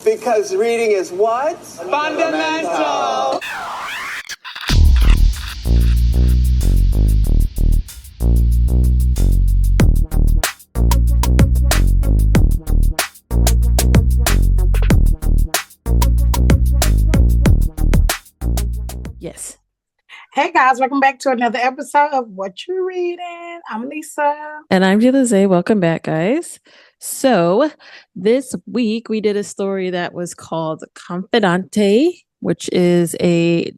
Because reading is what? Fundamental. Yes. Hey guys, welcome back to another episode of What You Reading. I'm Lisa. And I'm Jose. Welcome back, guys. So this week we did a story that was called Confidante, which is a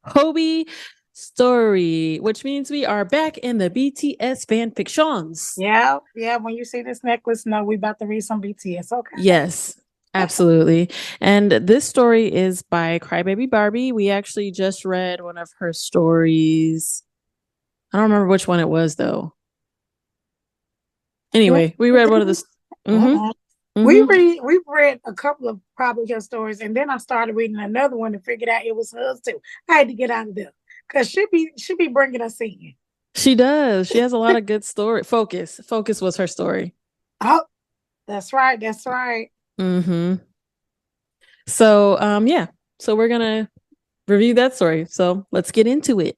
Hobie story, which means we are back in the BTS fan fictions. Yeah. When you see this necklace, no, we about to read some BTS. Okay. Yes, absolutely. And this story is by Crybaby.barbie. We actually just read one of her stories. I don't remember which one it was, though. Anyway, we read one of the. We read a couple of probably her stories, and then I started reading another one and figured out it was hers too. I had to get out of there because she be bringing us in. She does. She has a lot of good story. Focus was her story. Oh, that's right. So, yeah. So we're gonna review that story. So let's get into it.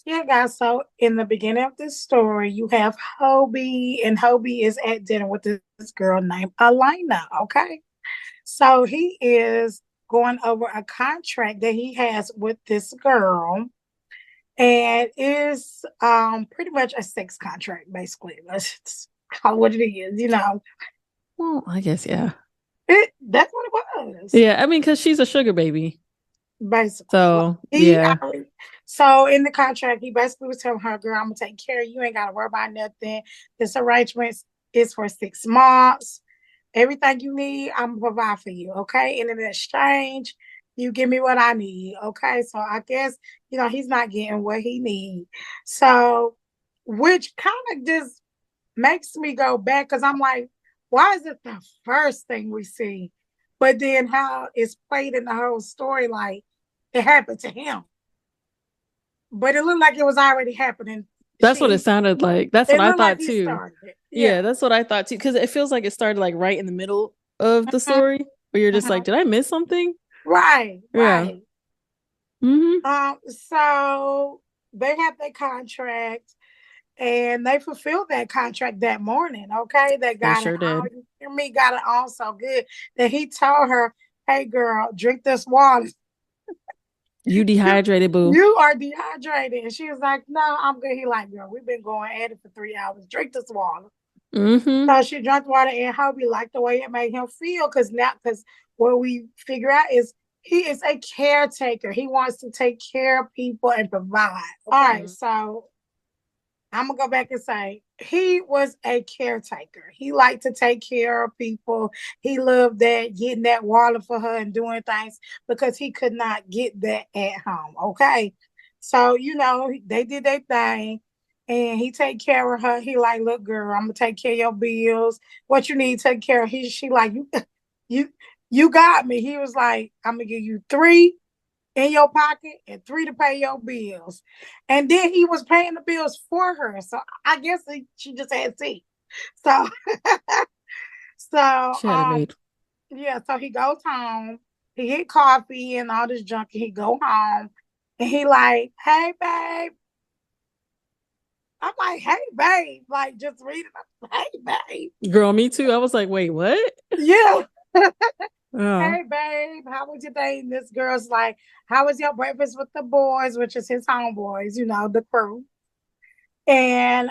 Yeah, guys. So in the beginning of this story, you have Hobie, and Hobie is at dinner with this girl named Elena. Okay, so he is going over a contract that he has with this girl, and is pretty much a sex contract, basically. That's what it is, you know. Well, I guess yeah. That's what it was. Yeah, I mean, because she's a sugar baby. Basically. So, yeah. So in the contract, he basically was telling her, girl, I'm going to take care of you. You ain't got to worry about nothing. This arrangement is for 6 months. Everything you need, I'm going to provide for you, okay? And in exchange, you give me what I need, okay? So I guess, you know, he's not getting what he needs. So, which kind of just makes me go back, because I'm like, why is it the first thing we see? But then how it's played in the whole story, like, it happened to him. But it looked like it was already happening. That's what it sounded like. That's what I thought too. Yeah, that's what I thought too. Because it feels like it started like right in the middle of the story, where you're just like, did I miss something? Right. Yeah. So they have their contract, and they fulfilled that contract that morning. Okay, they got sure it. Did. You hear me? Got it on so good that he told her, "Hey, girl, drink this water. You dehydrated, boo. You are dehydrated." And she was like, "No, I'm good." He like, "Girl, we've been going at it for 3 hours. Drink this water." So she drank water, and Hobie liked the way it made him feel, because what we figure out is he is a caretaker. He wants to take care of people and provide. Okay. All right, so I'm gonna go back and say he was a caretaker. He liked to take care of people. He loved that, getting that water for her and doing things, because he could not get that at home. Okay. So, you know, they did their thing, and he take care of her. He like, look, girl, I'm gonna take care of your bills. What you need, take care of. She like, you got me. He was like, I'm gonna give you 3 in your pocket and 3 to pay your bills. And then he was paying the bills for her. So I guess she just had seat. So, yeah, so he goes home. He get coffee and all this junk, and he go home. And he like, hey, babe. I'm like, hey, babe. Like, just read it. Hey, babe. Girl, me too. I was like, wait, what? Yeah. Oh. Hey, babe, how was your day? And this girl's like, how was your breakfast with the boys, which is his homeboys, you know, the crew. And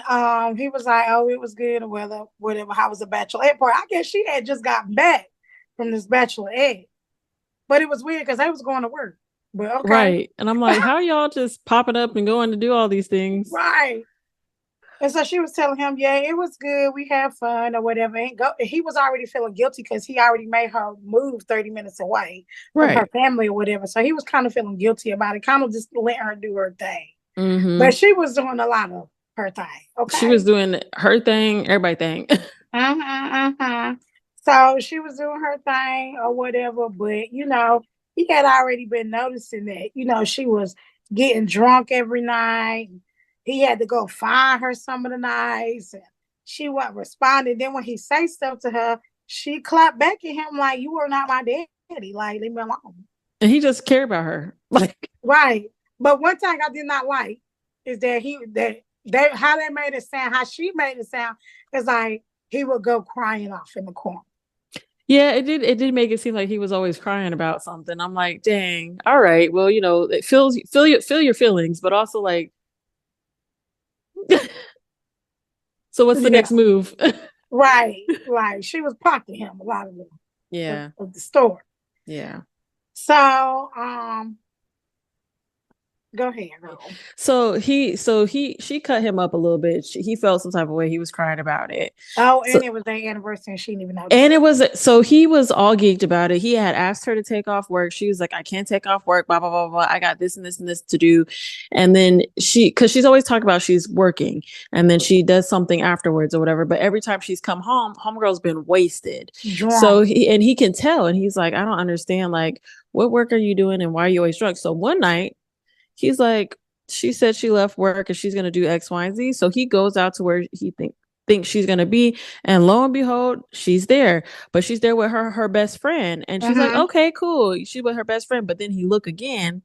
he was like, oh, it was good, or whatever. How was the bachelorette party? I guess she had just gotten back from this bachelorette. But it was weird because they was going to work. But okay. Right. And I'm like, how are y'all just popping up and going to do all these things? Right. And so she was telling him, yeah, it was good. We had fun or whatever. And he was already feeling guilty because he already made her move 30 minutes away from her family or whatever. So he was kind of feeling guilty about it, kind of just letting her do her thing. But she was doing a lot of her thing. Okay. She was doing her thing, everybody thing. So she was doing her thing or whatever. But, you know, he had already been noticing that, you know, she was getting drunk every night. He had to go find her some of the nights, and she wasn't responding. Then when he say stuff to her, she clapped back at him like, "You are not my daddy. Like, leave me alone." And he just cared about her. Like, right. But one thing I did not like is that they how they made it sound, how she made it sound is like he would go crying off in the corner. yeah, it did make it seem like he was always crying about something. I'm like, dang, all right, well, it feel your feelings, but also like, so what's the next move? Right. She was punking him a lot of Yeah. of the store. Yeah. So go ahead, girl. So she cut him up a little bit. He felt some type of way. He was crying about it. Oh, and it was their anniversary, and she didn't even know. And it was, so he was all geeked about it. He had asked her to take off work. She was like, I can't take off work, blah, blah, blah, blah. I got this and this and this to do. And then because she's always talking about she's working and then she does something afterwards or whatever. But every time she's come home, homegirl's been wasted. Drunk. So he can tell. And he's like, I don't understand. Like, what work are you doing and why are you always drunk? So one night, he's like, she said she left work and she's going to do X, Y, and Z. So he goes out to where he thinks she's going to be. And lo and behold, she's there. But she's there with her best friend. And she's like, okay, cool. She's with her best friend. But then he look again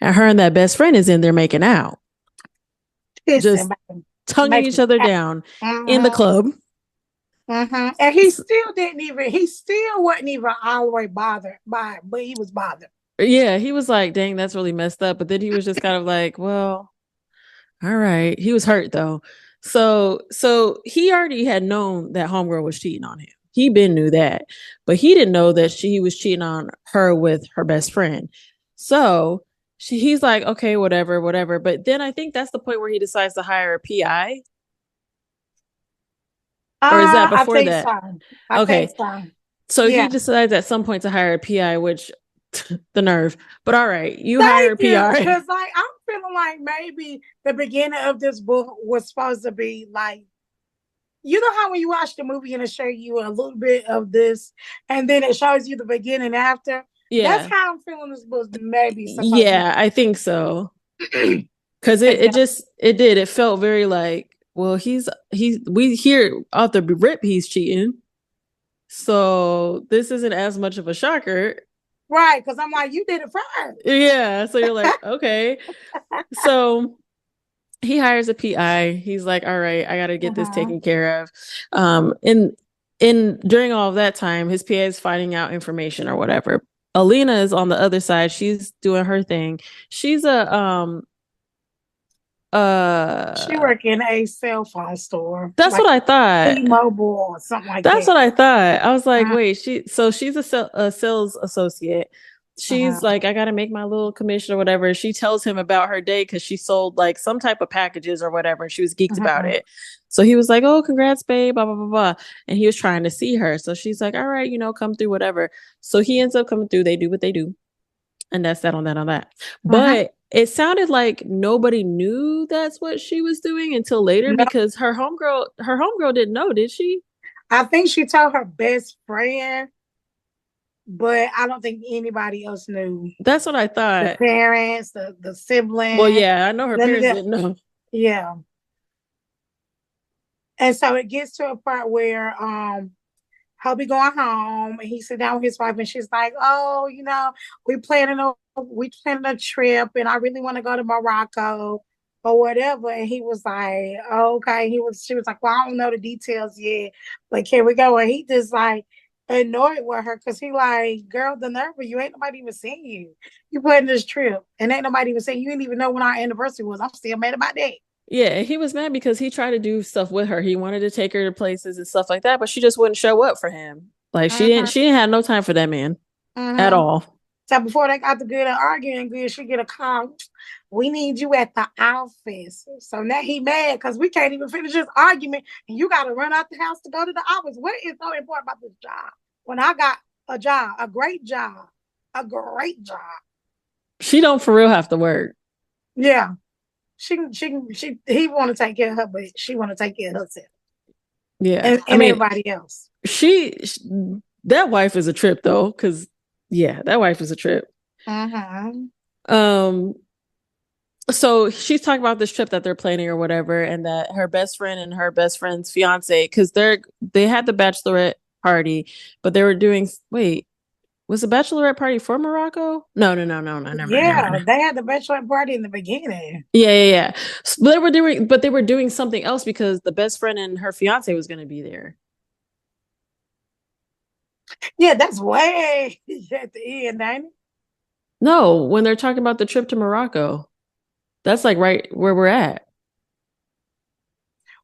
and her and that best friend is in there making out. Just tonguing each other down in the club. And he still wasn't even all the way bothered by it, but he was bothered. Yeah, he was like, dang, that's really messed up. But then he was just kind of like, well, all right. He was hurt though. So he already had known that homegirl was cheating on him. He been knew that, but he didn't know that he was cheating on her with her best friend. So he's like, okay, whatever. But then I think that's the point where he decides to hire a PI. Or is that before that? So. Okay. So he decides at some point to hire a PI, which the nerve. But all right, you hire a PI. Because like I'm feeling like maybe the beginning of this book was supposed to be like, you know how when you watch the movie and it shows you a little bit of this and then it shows you the beginning after? Yeah. That's how I'm feeling this book maybe. Yeah, I think so. Because it felt very like, well, we hear off the rip he's cheating. So this isn't as much of a shocker. Right, because I'm like, you did it first. Yeah, so you're like, okay. So he hires a PI. He's like, all right, I got to get this taken care of. And during all of that time, his PA is finding out information or whatever. Alina is on the other side. She's doing her thing. She's she work in a cell phone store. That's like what I thought. T-Mobile or something like that. That's what I thought. I was like, wait, she's a sales associate. She's like, I got to make my little commission or whatever. She tells him about her day because she sold like some type of packages or whatever. And she was geeked about it. So he was like, oh, congrats, babe, blah, blah, blah, blah. And he was trying to see her. So she's like, all right, come through, whatever. So he ends up coming through. They do what they do. And that's that on that. But it sounded like nobody knew that's what she was doing until later because her homegirl didn't know, did she? I think she told her best friend, but I don't think anybody else knew. That's what I thought. The parents, the siblings. Well, yeah, I know her parents didn't know. Yeah. And so it gets to a part where he'll be going home and he sit down with his wife and she's like, oh, we planning a trip and I really want to go to Morocco or whatever. And he was like, oh, okay. She was like, well, I don't know the details yet, but can we go? And he just like annoyed with her because he like, girl, the nerve of you, ain't nobody even seen you. You planning this trip and ain't nobody even saying you didn't even know when our anniversary was. I'm still mad about that. Yeah, he was mad because he tried to do stuff with her. He wanted to take her to places and stuff like that, but she just wouldn't show up for him. Like she didn't have no time for that man at all. So before they got to good and arguing good, she get a call. We need you at the office. So now he mad because we can't even finish this argument and you got to run out the house to go to the office. What is so important about this job? When I got a job, a great job. She don't for real have to work. Yeah. He want to take care of her, but she want to take care of herself. Yeah, and everybody else. That wife is a trip though, because that wife is a trip. So she's talking about this trip that they're planning or whatever, and that her best friend and her best friend's fiance, because they had the bachelorette party, but they were doing. Wait, was the bachelorette party for Morocco? No. Never mind. They had the bachelorette party in the beginning. Yeah. But they were doing something else because the best friend and her fiance was going to be there. Yeah, that's way at the end, ain't it? No, when they're talking about the trip to Morocco, that's like right where we're at.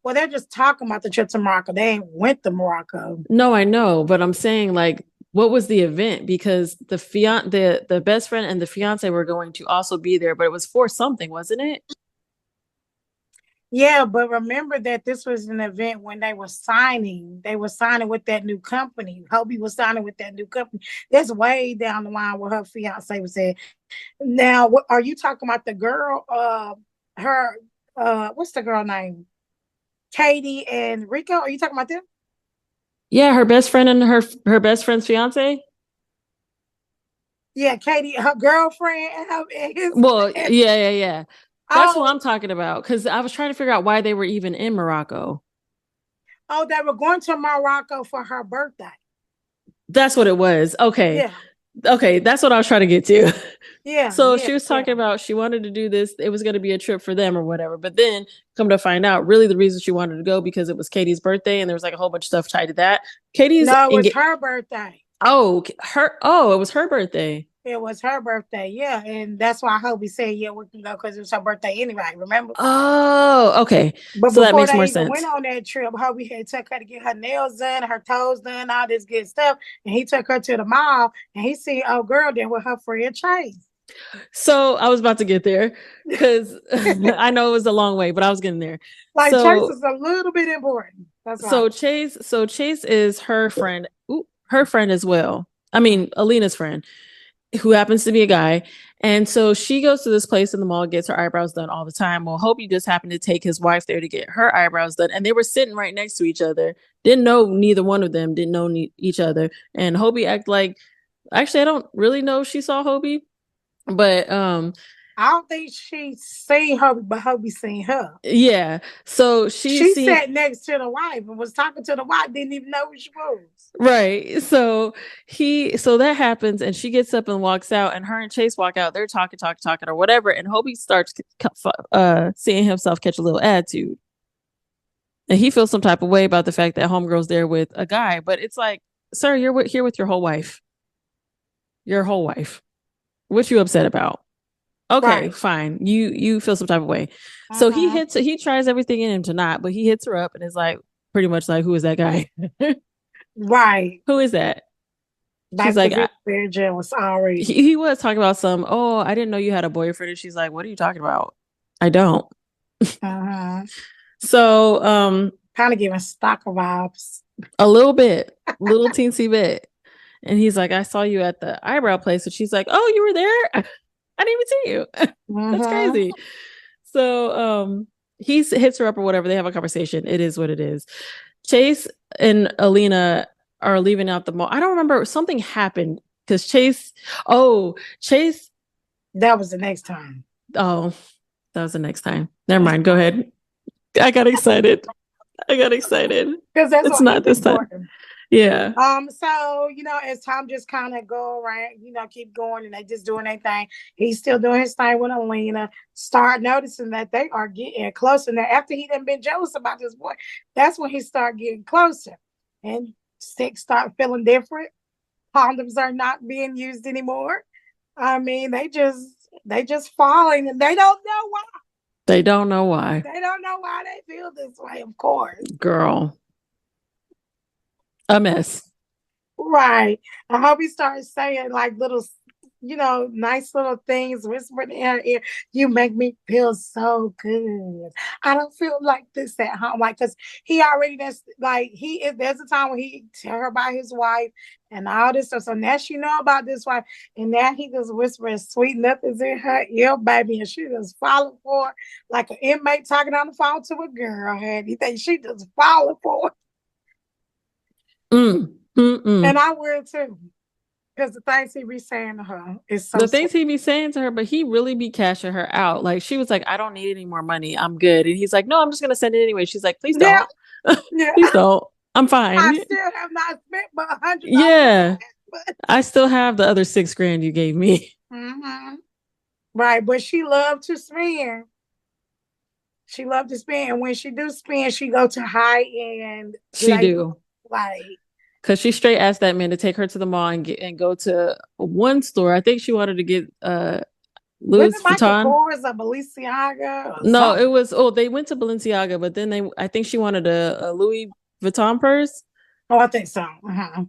Well, they're just talking about the trip to Morocco. They ain't went to Morocco. No, I know, but I'm saying like, what was the event? Because the best friend and the fiance were going to also be there, but it was for something, wasn't it? Yeah, but remember that this was an event when they were signing. They were signing with that new company. Hobie was signing with that new company. That's way down the line where her fiance was at. Now, what are you talking about? The girl, what's the girl name? Katie and Rico. Are you talking about them? Yeah, her best friend and her best friend's fiance. Yeah, Katie, her girlfriend. Yeah. That's what I'm talking about. Because I was trying to figure out why they were even in Morocco. Oh, they were going to Morocco for her birthday. That's what it was. Okay. Yeah. Okay, that's what I was trying to get to. Yeah. So she was talking about she wanted to do this. It was going to be a trip for them or whatever. But then come to find out, really the reason she wanted to go because it was Katie's birthday and there was like a whole bunch of stuff tied to that. No, it was her birthday. Oh, it was her birthday. It was her birthday, yeah. And that's why Hobie said, yeah, we can go because it was her birthday anyway, remember? Oh, okay. But so before that makes they more even sense. went on that trip, Hobie had took her to get her nails done, her toes done, all this good stuff. And he took her to the mall and he seen old girl there with her friend Chase. So I was about to get there because I know it was a long way, but I was getting there. Like Chase is a little bit important. That's why. Chase is her friend, her friend as well. I mean, Alina's friend, who happens to be a guy. And so she goes to this place in the mall, gets her eyebrows done all the time. Well, Hobie just happened to take his wife there to get her eyebrows done. And they were sitting right next to each other. Didn't know neither one of them, didn't know each other. And Hobie acted like, actually, I don't really know if she saw Hobie. But I don't think she seen Hobie, but Hobie seen her. Yeah. So she sat next to the wife and was talking to the wife, didn't even know who she was. Right. So that happens and she gets up and walks out and her and Chase walk out. They're talking or whatever. And Hobie starts seeing himself catch a little attitude. And he feels some type of way about the fact that homegirl's there with a guy. But it's like, sir, you're here with your whole wife. Your whole wife. What you upset about? Okay, right. Fine. You feel some type of way. So he tries everything in him to not, but he hits her up and is like pretty much like, who is that guy? Right. Who is that? She's like, was already. He was talking about I didn't know you had a boyfriend. And she's like, what are you talking about? I don't. So kind of giving stalker vibes. A little bit, little teensy bit. And he's like, I saw you at the eyebrow place. And she's like, oh, you were there? I didn't even see you. That's crazy. So he hits her up or whatever. They have a conversation. It is what it is. Chase and Alina are leaving out the mall. I don't remember. Something happened because Chase. That was the next time. Oh, that was the next time. Never mind. Go ahead. I got excited. Because it's not this time. Yeah. So, as time just kind of go around, keep going and they just doing their thing. He's still doing his thing with Alina. Start noticing that they are getting closer. Now, after he done been jealous about this boy, that's when he start getting closer. And sex start feeling different. Condoms are not being used anymore. I mean, they just falling and they don't know why. They don't know why. They don't know why they feel this way, of course. Girl. A mess. Right. I hope he starts saying like little, nice little things, whispering in her ear. You make me feel so good. I don't feel like this at home. Like, because he already, there's a time when he tell her about his wife and all this stuff. So now she know about this wife. And now he just whispering sweet nothings in her ear, baby. And she just falling for it like an inmate talking on the phone to a girl. And he thinks she just falling for it. And I will too, because the things he be saying to her is so. The things he be saying to her, but he really be cashing her out. Like she was like, "I don't need any more money. I'm good." And he's like, "No, I'm just gonna send it anyway." She's like, "Please don't. Yeah. Please don't." I'm fine. I still have not spent but $100. Yeah. I still have the other $6,000 you gave me. Mm-hmm. Right, but she loved to spend. She loved to spend, and when she do spend, she go to high end. She do. Like, because she straight asked that man to take her to the mall and go to one store. I think she wanted to get Louis Vuitton. Kors or Balenciaga? Or no, something? it was they went to Balenciaga, but then I think she wanted a Louis Vuitton purse. Oh, I think so. Uh-huh.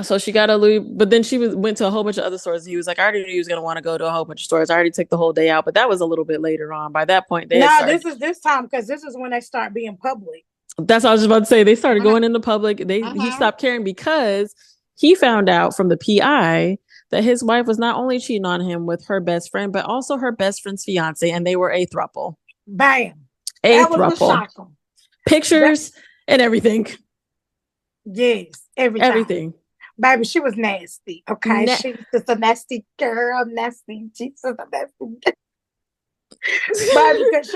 So she got a Louis, but then she went to a whole bunch of other stores. He was like, I already knew he was gonna want to go to a whole bunch of stores. I already took the whole day out, but that was a little bit later on. By that point, they this is this time because this is when they start being public. That's what I was just about to say. They started going into public. He stopped caring because he found out from the PI that his wife was not only cheating on him with her best friend, but also her best friend's fiance, and they were a throuple. Bam. A throuple. Pictures and everything. Yes, everything. Baby, she was nasty. Okay, she's just a nasty girl. Nasty. She's just a nasty girl. But because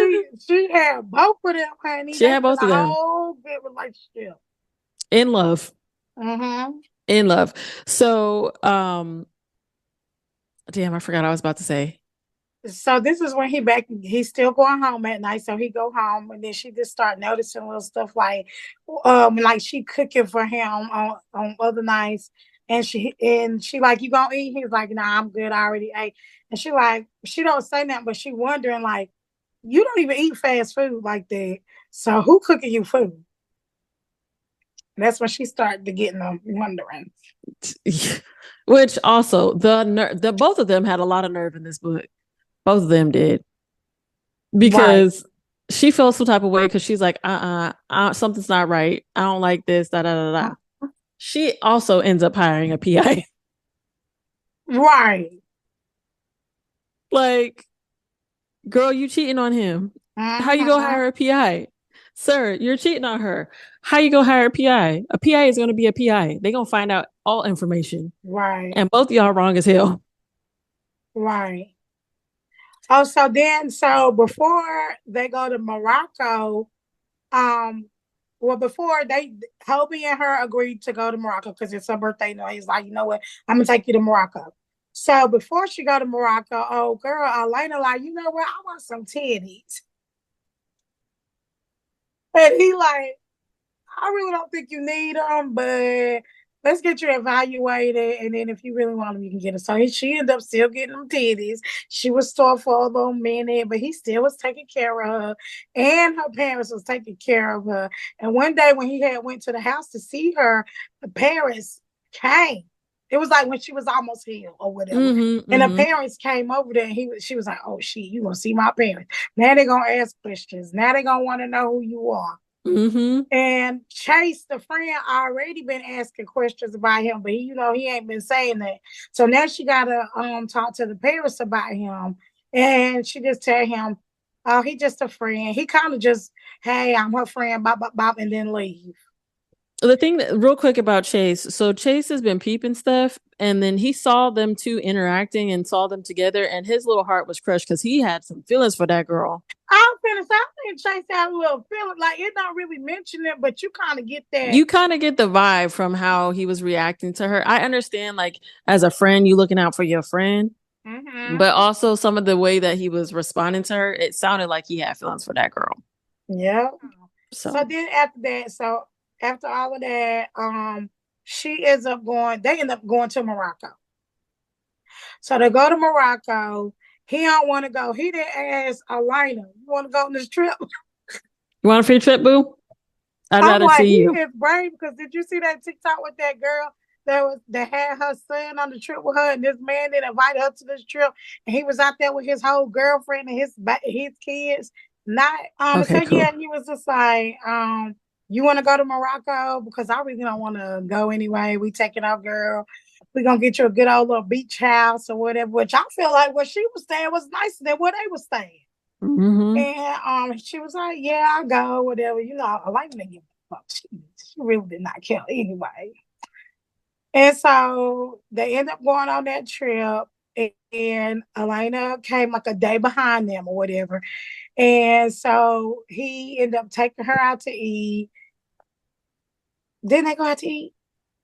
she had both of them, honey. She had both of them. Whole good relationship. In love. Mm-hmm. In love. So, damn, I forgot what I was about to say. So this is when he's still going home at night. So he go home, and then she just start noticing little stuff like she cooking for him on other nights. And she like, you gonna eat? He's like, nah, I'm good. I already ate. And she don't say nothing, but she wondering like, you don't even eat fast food like that. So who cooking you food? And that's when she started to get wondering. Which also the both of them had a lot of nerve in this book. Both of them did. Because she felt some type of way because she's like, something's not right. I don't like this, da da da da. She also ends up hiring a PI. Right. Like, girl, you cheating on him. How you gonna hire a PI? Sir, you're cheating on her. How you gonna hire a PI? A PI is gonna be a PI. They're gonna find out all information. Right. And both of y'all wrong as hell. Right. Oh, so before they go to Morocco, before Hobie and her agreed to go to Morocco because it's her birthday. No, he's like, you know what? I'm gonna take you to Morocco. So before she go to Morocco, oh girl, Elena like, you know what? I want some titties. And he like, I really don't think you need them, but let's get you evaluated. And then if you really want them, you can get them. So she ended up still getting them titties. She was sore for a little minute, but he still was taking care of her. And her parents was taking care of her. And one day when he had went to the house to see her, the parents came. It was like when she was almost healed or whatever. And the parents came over there and she was like, oh shit, you gonna see my parents. Now they're gonna ask questions. Now they're gonna want to know who you are. And Chase, the friend, already been asking questions about him, but he ain't been saying that. So now she gotta talk to the parents about him, and she just tell him, "Oh, he just a friend." He kind of just, "Hey, I'm her friend," bop bop bop, and then leave. The thing real quick about Chase. So Chase has been peeping stuff, and then he saw them two interacting and saw them together, and his little heart was crushed because he had some feelings for that girl. I think Chase had a little feeling, like it don't really mention it, but you kind of get that. You kind of get the vibe from how he was reacting to her. I understand, like, as a friend, you looking out for your friend, but also some of the way that he was responding to her, it sounded like he had feelings for that girl. Yeah. So then after all of that, they end up going to Morocco. So they go to Morocco. He don't want to go. He didn't ask Elena, you want to go on this trip? You want a free trip, boo? I'd rather see you. He is brave because did you see that TikTok with that girl that had her son on the trip with her, and this man that invited her to this trip, and he was out there with his whole girlfriend and his kids. And he was just like, you want to go to Morocco? Because I really don't want to go anyway. We taking our girl. We're going to get you a good old little beach house or whatever, which I feel like where she was staying was nicer than where they were staying. And she was like, yeah, I'll go, whatever. I like to give a fuck. She really did not care anyway. And so they end up going on that trip, and Elena came like a day behind them or whatever. And so he ended up taking her out to eat. Didn't they go out to eat?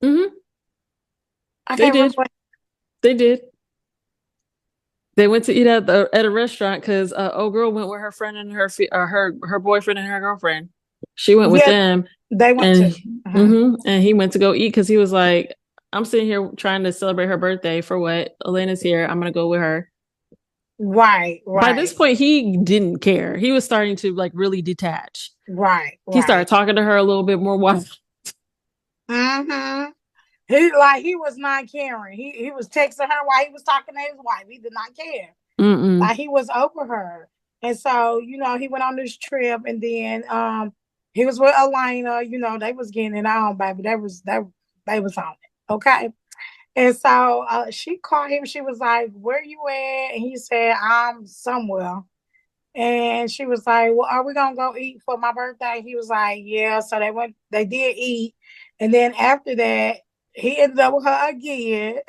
Mm-hmm. I They can't did. remember. They did. They went to eat at a restaurant because old girl went with her friend and her boyfriend and her girlfriend. She went with Yeah, them, they went and to. Uh-huh. and he went to go eat because he was like, "I'm sitting here trying to celebrate her birthday for what? Elena's here. I'm gonna go with her." Right, By this right, point, he didn't care. He was starting to like really detach. right, He started right. talking to her a little bit more. Mm-hmm. He was not caring. He was texting her while he was talking to his wife. He did not care. Mm-mm. Like he was over her. And so, he went on this trip and then he was with Elena, they was getting it on, baby. They was on it. Okay. And so she called him. She was like, "Where you at?" And he said, "I'm somewhere." And she was like, "Well, are we gonna go eat for my birthday?" He was like, "Yeah." So they did eat. And then after that, he ended up with her again.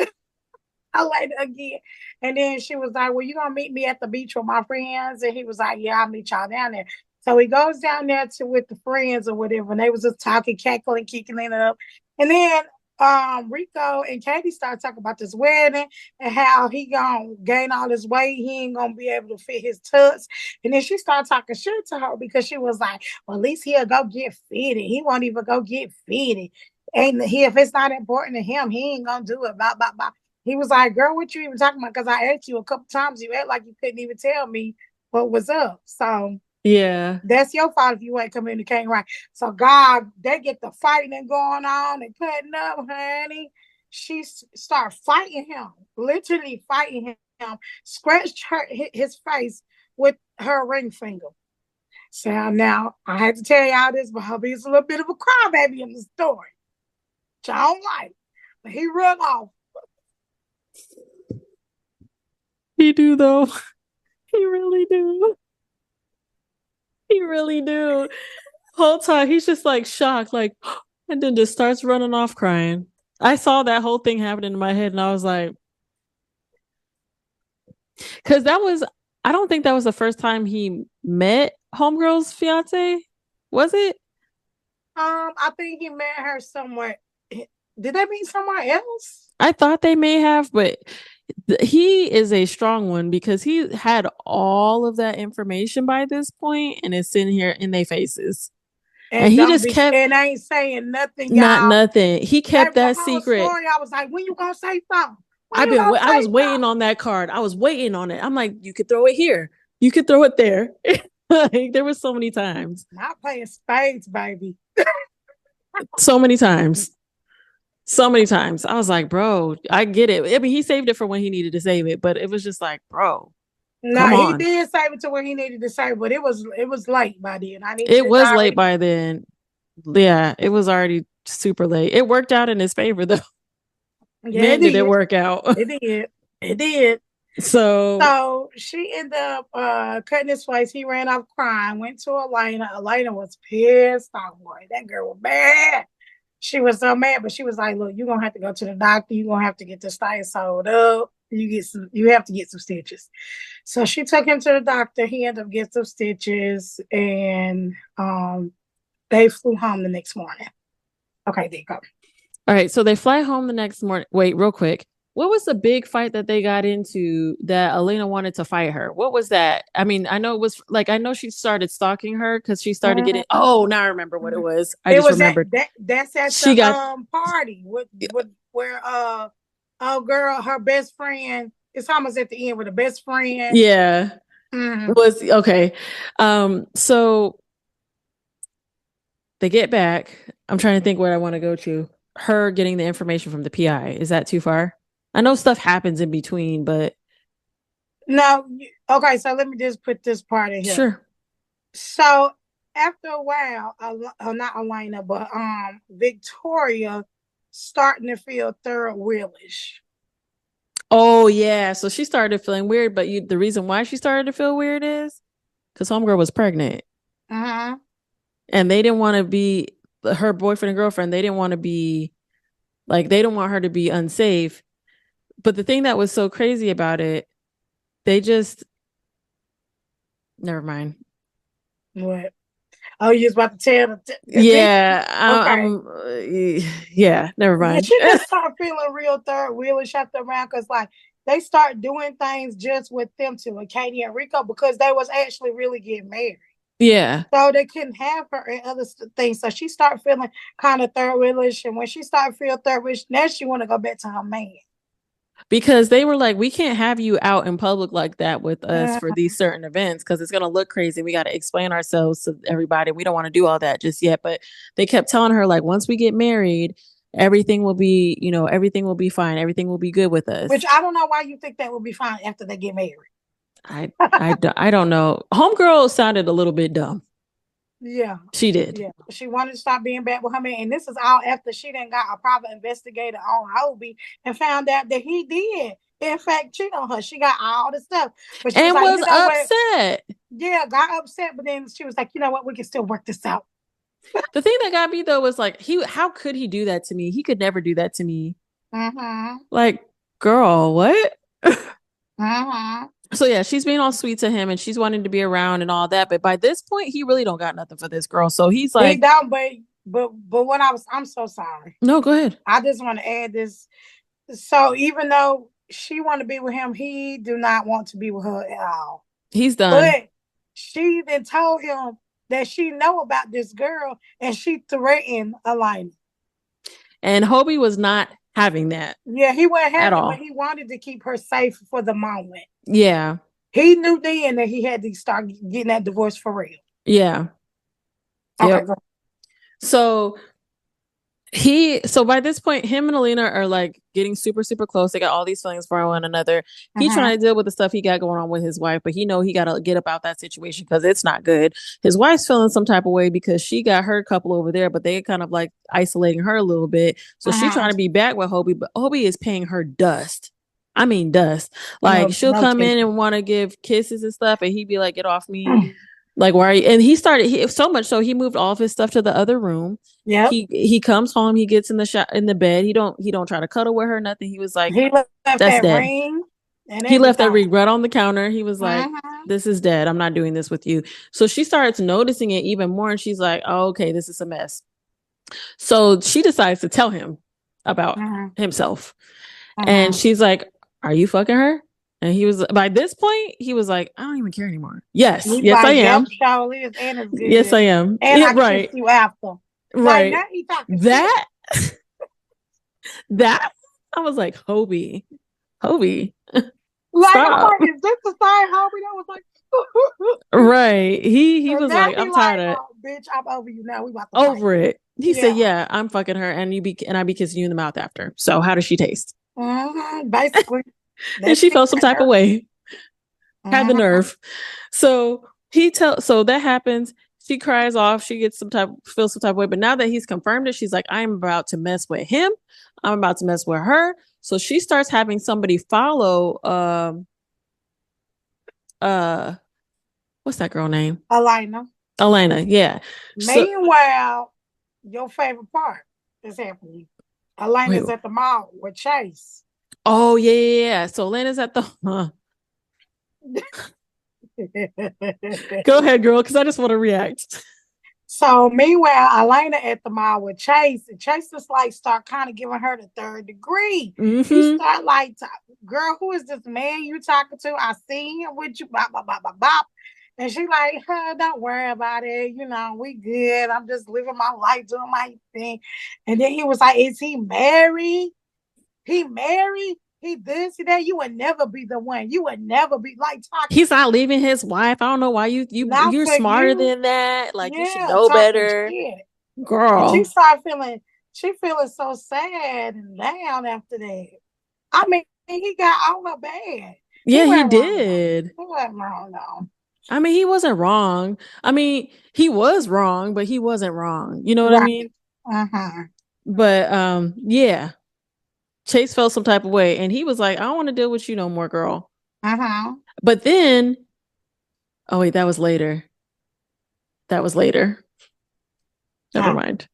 I like it again. And then she was like, "Well, you gonna meet me at the beach with my friends?" And he was like, "Yeah, I'll meet y'all down there." So he goes down there to with the friends or whatever, and they was just talking, cackling, kicking it up. And then Rico and Katie started talking about this wedding and how he gonna gain all this weight, he ain't gonna be able to fit his tux. And then she started talking shit to her because she was like, "Well, at least he'll go get fitted. He won't even go get fitted. And he, if it's not important to him, he ain't gonna do it. Blah blah blah." He was like, "Girl, what you even talking about? Because I asked you a couple times. You act like you couldn't even tell me what was up. So Yeah. that's your fault if you ain't communicating right." So God, they get the fighting and going on and cutting up, honey. She start fighting him, literally fighting him, scratched his face with her ring finger. So now I had to tell y'all this, but hubby's a little bit of a crybaby in the story. Which I don't like. But he run off. He do though. He really do. He really do. Whole time he's just like shocked, like, and then just starts running off crying. I saw that whole thing happening in my head, and I was like, because I don't think that was the first time he met Homegirl's fiance, was it? I think he met her somewhere. Did they meet somewhere else? I thought they may have, but he is a strong one because he had all of that information by this point, and it's in here in their faces. And And he don't just be kept and I ain't saying nothing, not y'all. nothing. He kept The that whole secret. story, I was like, when you gonna say something? When you gonna I was say waiting something? on that card. I was waiting on it. I'm like, you could throw it here. You could throw it there. Like, there were so many times. Not playing spades, baby. So many times. So many times. I was like, bro, I get it. I mean, he saved it for when he needed to save it, but it was just like, bro, No, come he on. did save it to where he needed to save, but it was late by then. I needed It it was late already. by then. Yeah, it was already super late. It worked out in his favor though. Yeah, it Man, did it did. work out. It did. It did. So So she ended up cutting his face. He ran off crying, went to Elena. Elena was pissed off, boy. That girl was bad. She was so mad, but she was like, "Look, you're gonna have to go to the doctor. You're gonna have to get this thing sewed up. You have to get some stitches." So she took him to the doctor. He ended up getting some stitches, and they flew home the next morning. Okay, there you go. all right, so they fly home the next morning. Wait, real quick. What was the big fight that they got into that Elena wanted to fight her? What was that? I mean, I know it was like I know she started stalking her because she started getting. Oh, now I remember what it was. I It just was remembered that's at she the got party with where oh girl, her best friend. It's almost at the end with the best friend. yeah Mm-hmm. was okay. So they get back. I'm trying to think where I want to go to. Her getting the information from the PI. Is that too far? I know stuff happens in between, but No, okay. So let me just put this part in here. sure. So after a while, not Elena, but Victoria starting to feel third wheelish. Oh yeah. So she started feeling weird, but the reason why she started to feel weird is because homegirl was pregnant. Mm-hmm. And they didn't want to be her boyfriend and girlfriend, they didn't want to be like they don't want her to be unsafe. But the thing that was so crazy about it, they just never mind. What? Oh, you was about to tell the Yeah, okay. Yeah, never Yeah, mind. she just started feeling real third wheelish after around because like they start doing things just with them two, and Katie and Rico, because they was actually really getting married. Yeah. So they couldn't have her and other things. So she started feeling kind of third wheelish, and when she started feeling third wheelish, now she want to go back to her man. Because they were like, we can't have you out in public like that with us for these certain events because it's going to look crazy. We got to explain ourselves to everybody. We don't want to do all that just yet. But they kept telling her, like, once we get married, everything will be, everything will be fine. Everything will be good with us. Which I don't know why you think that would be fine after they get married. I don't know. Homegirl sounded a little bit dumb. Yeah. She did. Yeah. She wanted to stop being back with her man. And this is all after she done got a private investigator on Hobie and found out that he did, in fact, cheat on her. She got all the stuff. But she and was like, upset. Yeah, got upset. But then she was like, you know what? We can still work this out. The thing that got me, though, was like, how could he do that to me? He could never do that to me. Mm-hmm. Like, girl, what? Mm-hmm. So yeah, she's being all sweet to him and she's wanting to be around and all that. But by this point, he really don't got nothing for this girl. So he's like, he don't, but what I'm so sorry. No, go ahead. I just want to add this. So even though she want to be with him, he do not want to be with her at all. He's done. But she then told him that she know about this girl and she threatened Elena. And Hobie was not having that. Yeah, he wasn't having at all. But he wanted to keep her safe for the moment. Yeah. He knew then that he had to start getting that divorce for real. Yeah. Okay. Yep. So by this point, him and Alina are like getting super, super close. They got all these feelings for one another. He's trying to deal with the stuff he got going on with his wife, but he know he got to get about that situation because it's not good. His wife's feeling some type of way because she got her couple over there, but they kind of like isolating her a little bit. So she's trying to be back with Hobie, but Hobie is paying her dust. I mean, dust. Like she'll come in and want to give kisses and stuff, and he'd be like, "Get off me." Like, why are you? And he started so much so he moved all of his stuff to the other room. Yeah. He comes home, he gets in the bed. He don't try to cuddle with her, nothing. He was like, he left that's that dead. ring. And he left that ring right on the counter. He was like, this is dead. I'm not doing this with you. So she starts noticing it even more. And she's like, oh, okay, this is a mess. So she decides to tell him about himself. And she's like, are you fucking her? And he was, by this point, he was like, I don't even care anymore. Yes, yes, I am. Yes, I am. And I kissed you after. Right. Like, he that, that, I was like, Hobie. Like, I'm like, is this the same Hobie that was like, right. He was like, I'm tired of it. Oh, bitch, I'm over you now. We about to over fight. It. He said, yeah, I'm fucking her and I be kissing you in the mouth after. So how does she taste? Basically. And she felt some type of way. Had the nerve. So so that happens. She cries off. She gets feels some type of way. But now that he's confirmed it, she's like, I'm about to mess with him. I'm about to mess with her. So she starts having somebody follow what's that girl name? Elena, yeah. Meanwhile, your favorite part is happening. Elena's at the mall with Chase. Oh, yeah. So Elena's at the Go ahead, girl, because I just want to react. So meanwhile, Elena at the mall with Chase, and Chase just like start kind of giving her the third degree. He start like, girl, who is this man you talking to? I seen him with you, bop, bop, bop, bop, bop. And she like, don't worry about it. You know, we good. I'm just living my life, doing my thing. And then he was like, is he married? He married? He this, he that. You would never be the one. You would never be like talking. He's not leaving his wife. I don't know why you're smarter than that. Like you should know better. Girl. And she feeling so sad and down after that. I mean, he got all her bad. Yeah, he did. He wasn't wrong though. I mean, he wasn't wrong. I mean, he was wrong, but he wasn't wrong. You know what I mean? But yeah. Chase felt some type of way, and he was like, I don't want to deal with you no more, girl. But then, oh wait, that was later. Never mind.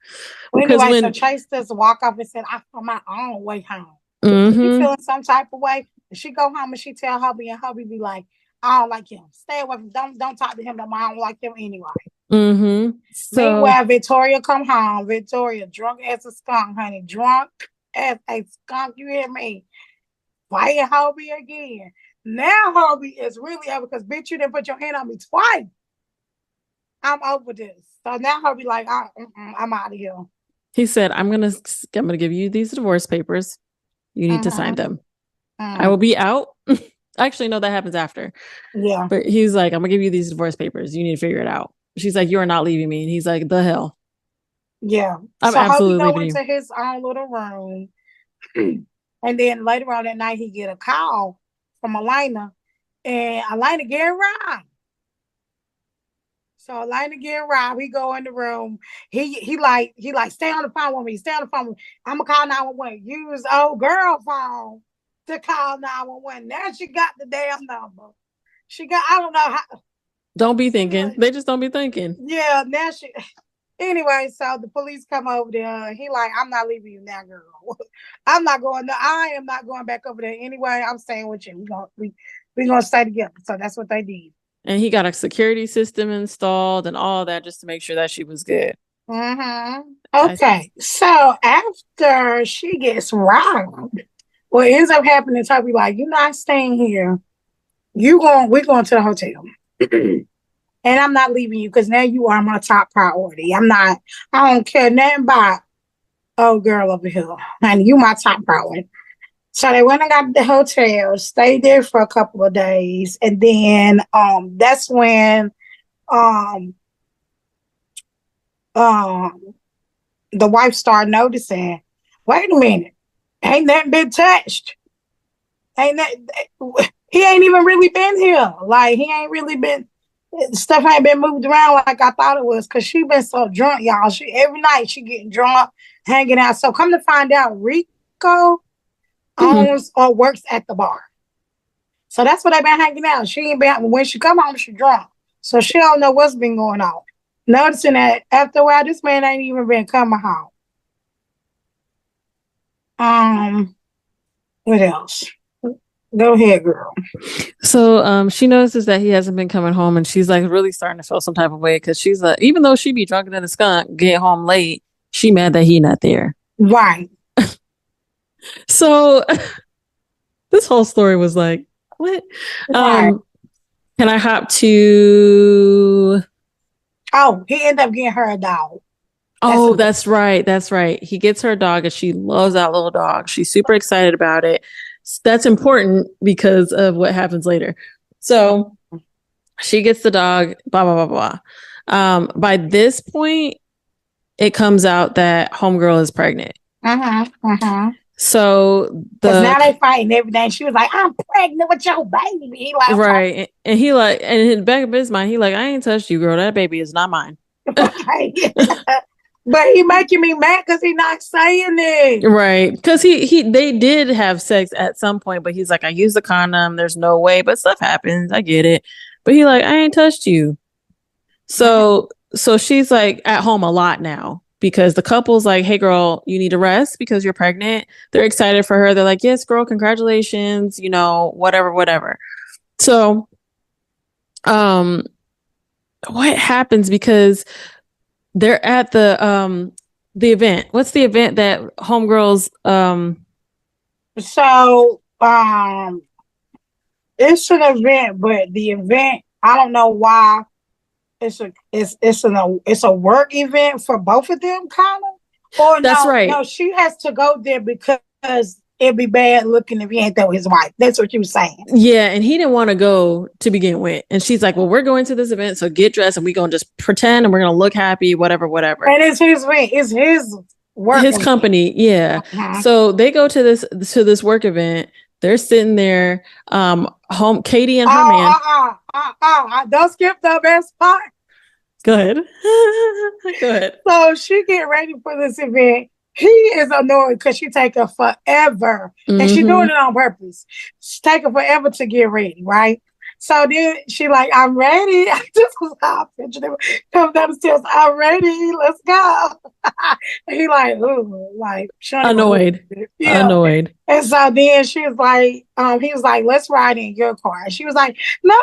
Well, anyway, so Chase does walk off and said, I found my own way home. She feeling some type of way. And she go home and she tell Hubby, and Hubby be like, I don't like him. Stay away from him. Don't talk to him no more. I don't like him anyway. Mm-hmm. So meanwhile, Victoria come home. Victoria drunk as a skunk, honey. Drunk as a skunk. You hear me? Fighting Hobie again. Now Hobie is really over because bitch, you didn't put your hand on me twice. I'm over this. So now Hobie like, I'm out of here. he said, I'm gonna give you these divorce papers. You need to sign them. I will be out. Actually, no, that happens after. Yeah. But he's like, I'm gonna give you these divorce papers. You need to figure it out. She's like, you are not leaving me. And he's like, the hell. Yeah. I'm so absolutely Hobie leaving go into his own little room. And then later on that night, he get a call from Elena. And Elena getting robbed. So Elena getting robbed. He go in the room. He like, stay on the phone with me. Stay on the phone with me. I'm gonna call 911. Use old girl phone to call 911. Now she got the damn number. She got, I don't know how. Don't be thinking. They just don't be thinking. Yeah, now she. Anyway, so the police come over there. And he like, I'm not leaving you now, girl. I'm not going. I am not going back over there anyway. I'm staying with you. We gonna stay together. So that's what they did. And he got a security system installed and all that just to make sure that she was good. Mm-hmm. Okay, so after she gets robbed, what ends up happening is Toby like, you're not staying here. We're going to the hotel. And I'm not leaving you because now you are my top priority. I don't care nothing about old girl over here. And you my top priority. So they went and got the hotel, stayed there for a couple of days, and then that's when the wife started noticing, wait a minute, ain't that been touched? He ain't even really been here. Like he ain't really been, stuff ain't been moved around like I thought it was because she been so drunk, y'all. Every night she getting drunk, hanging out. So come to find out, Rico owns or works at the bar. So that's what they been hanging out. She ain't been, when she come home, she drunk. So she don't know what's been going on. Noticing that after a while, this man ain't even been coming home. What else? Go ahead, girl. So she notices that he hasn't been coming home and she's like really starting to feel some type of way because she's like, even though she be drunker than a skunk, get home late, she mad that he not there. Right. So this whole story was like, what? Right. Can I hop to... Oh, he ended up getting her a dog. That's right. That's right. He gets her a dog and she loves that little dog. She's super excited about it. That's important because of what happens later. So she gets the dog, blah, blah, blah, blah. By this point, it comes out that homegirl is pregnant. So now they fighting everything. She was like, I'm pregnant with your baby. He like, right. Okay. And he like, and in the back of his mind, he like, I ain't touched you, girl. That baby is not mine. But he making me mad because he not saying it. Right. Because they did have sex at some point, but he's like, I used the condom. There's no way, but stuff happens. I get it. But he like, I ain't touched you. So she's like at home a lot now because the couple's like, hey girl, you need to rest because you're pregnant. They're excited for her. They're like, yes, girl, congratulations, whatever. So, what happens because they're at the event. What's the event that homegirls So it's an event, but the event, I don't know why it's a work event for both of them, kind of. Or that's no, right. No, she has to go there because it'd be bad looking if he ain't there with his wife. That's what you were saying. Yeah, and he didn't want to go to begin with. And she's like, well, we're going to this event, so get dressed and we're going to just pretend and we're going to look happy, whatever. And it's his event. It's his work. His company, yeah. So they go to this work event. They're sitting there, home, Katie and her man. Don't skip the best part. Go ahead. Go ahead. So she get ready for this event. He is annoyed because she take her forever. And she doing it on purpose. She take her forever to get ready, right? So then she like, I'm ready. I just was come down the stairs. I'm ready. Let's go. And he like, ooh, like annoyed. Yeah. Annoyed. And so then she was like, he was like, let's ride in your car. And she was like, no,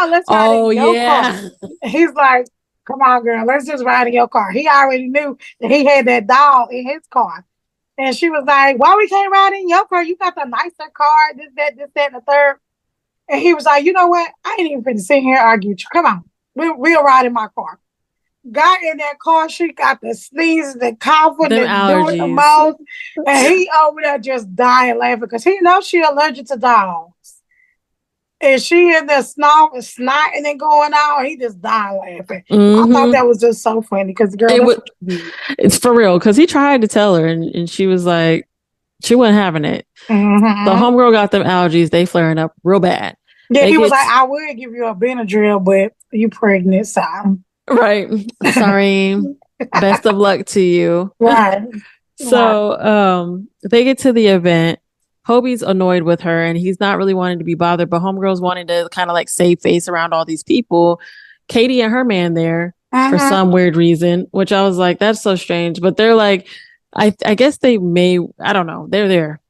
let's ride in your car. He's like, come on, girl, let's just ride in your car. He already knew that he had that doll in his car. And she was like, why we can't ride in your car? You got the nicer car, this, that, and the third. And he was like, you know what? I ain't even finna sit here and argue with you. Come on. We'll ride in my car. Got in that car. She got the sneezes, the coughing, the doing the mouth. And he over there just dying laughing because he knows she allergic to dogs. And she in there snotting and going out. He just died laughing. I thought that was just so funny because girl, it's for real. Because he tried to tell her, and she was like, she wasn't having it. The homegirl got them allergies. They flaring up real bad. Yeah, he was like, I would give you a Benadryl, but you pregnant, so. Right. Sorry. Best of luck to you. Right. So they get to the event. Hobie's annoyed with her and he's not really wanting to be bothered, but homegirl's wanting to kind of like save face around all these people. Katie and her man there for some weird reason, which I was like, that's so strange. But they're like, I guess they may, I don't know. They're there.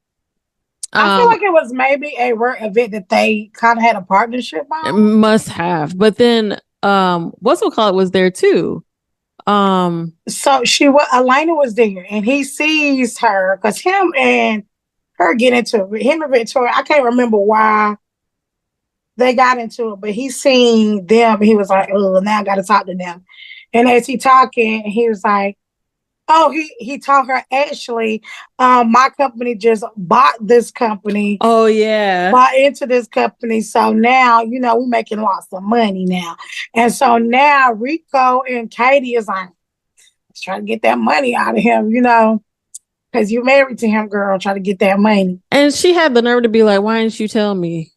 I feel like it was maybe a rare event that they kind of had a partnership on. Must have. But then what's we'll call it was there too. So Elena was there and he sees her because him and her get into it. Him and Victoria, I can't remember why they got into it, but he seen them and he was like, oh, now I got to talk to them. And as he talking, he was like, oh, he told her, actually, my company just bought this company. Oh, yeah. Bought into this company. So now, we're making lots of money now. And so now Rico and Katie is like, let's try to get that money out of him, because you married to him, girl, try to get that money. And she had the nerve to be like, why didn't you tell me?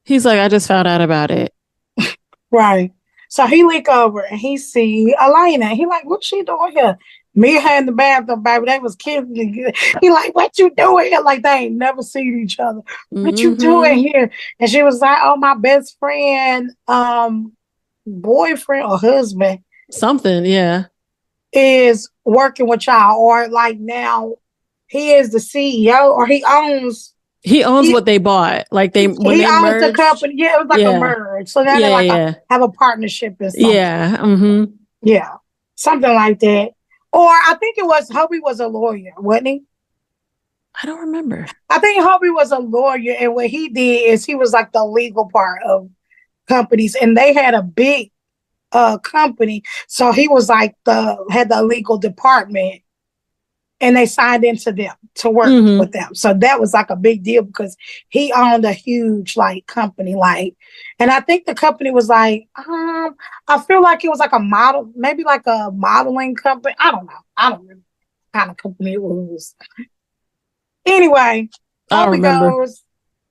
He's like, I just found out about it. Right. So he look over and he see Elena. He like, what's she doing here? Me and her in the bathroom, baby. They was kissing. He like, what you doing here? Like, they ain't never seen each other. What you doing here? And she was like, oh, my best friend, boyfriend or husband. Something, yeah. Is working with y'all, or like now he is the CEO, or he owns what they bought. Like they owns the company. Yeah, it was like a merge. So now they have a partnership and something. Yeah. Yeah. Something like that. Or I think it was Hobie was a lawyer, wasn't he? I don't remember. I think Hobie was a lawyer, and what he did is he was like the legal part of companies, and they had a big company. So he was like had the legal department, and they signed into them to work with them. So that was like a big deal because he owned a huge like company, and I think the company was like, I feel like it was like a model, maybe like a modeling company. I don't know. I don't remember what kind of company it was. Anyway, Hobie goes,